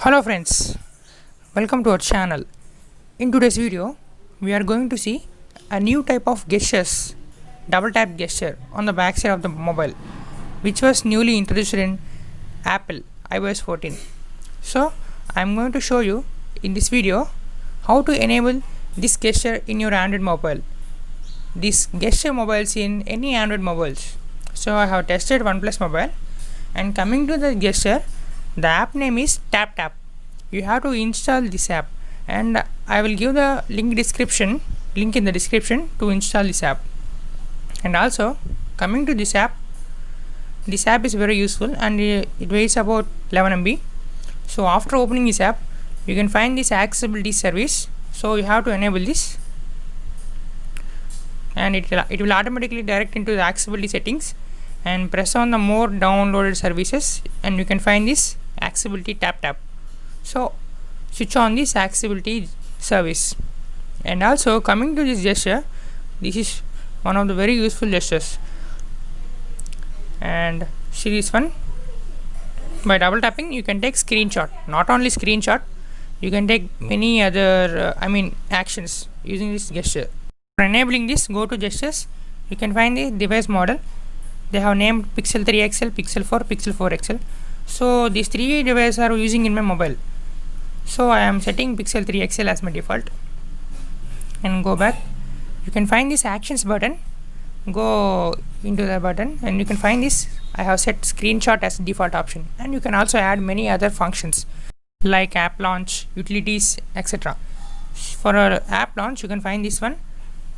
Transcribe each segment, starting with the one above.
Hello friends, welcome to our channel. In today's video, we are going to see a new type of gestures, double tap gesture on the back side of the mobile, which was newly introduced in Apple iOS 14. So, I am going to show you in this video how to enable this gesture in your Android mobile. This gesture mobiles in any Android mobiles. So, I have tested OnePlus mobile, and coming to the gesture, the app name is TapTap. You have to install this app, and I will give the link in the description to install this app. And also, coming to this app is very useful and it weighs about 11 MB. So after opening this app, you can find this accessibility service. So you have to enable this, and it will automatically direct into the accessibility settings, and press on the more downloaded services, and you can find this accessibility tap. So switch on this accessibility service. And also, coming to this gesture, this is one of the very useful gestures, and see this one. By double tapping, you can take screenshot. Not only screenshot, you can take many other actions using this gesture. For enabling this, go to gestures. You can find the device model. They have named Pixel 3 XL, Pixel 4, Pixel 4 XL. So these three devices are using in my mobile. So I am setting Pixel 3 XL as my default, and go back. You can find this actions button. Go into the button, and you can find this. I have set screenshot as default option, and you can also add many other functions like app launch, utilities, etc. For our app launch, you can find this one.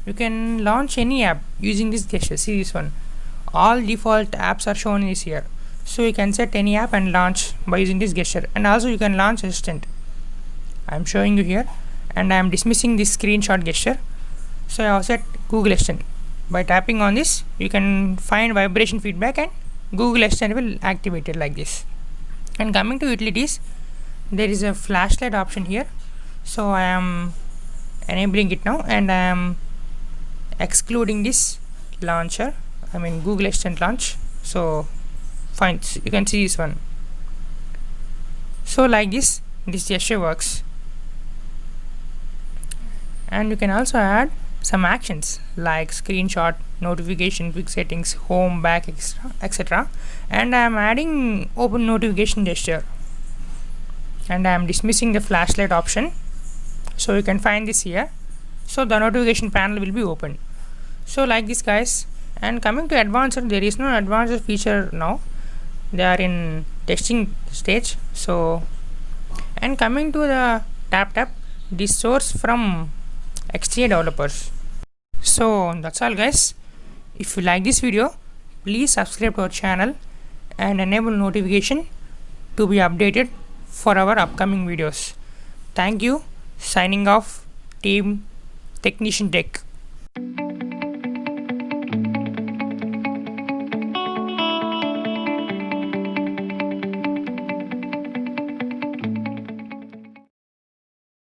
You can launch any app using this gesture. See this one. All default apps are shown in this here. So you can set any app and launch by using this gesture, and also you can launch Assistant. I am showing you here, and I am dismissing this screenshot gesture. So I have set Google Assistant. By tapping on this, you can find vibration feedback, and Google Assistant will activate it like this. And coming to utilities, there is a flashlight option here. So I am enabling it now, and I am excluding this launcher. Google Assistant launch. So fine, you can see this one. So like this gesture works, and you can also add some actions like screenshot, notification, quick settings, home, back, etc. And I am adding open notification gesture, and I am dismissing the flashlight option. So you can find this here. So the notification panel will be open. So like this, guys. And coming to advanced, there is no advanced feature now. They are in testing stage. So, and coming to the TapTap, this source from XDA developers. So that's all, guys. If you like this video, please subscribe to our channel and enable notification to be updated for our upcoming videos. Thank you. Signing off, Team Technician Tech.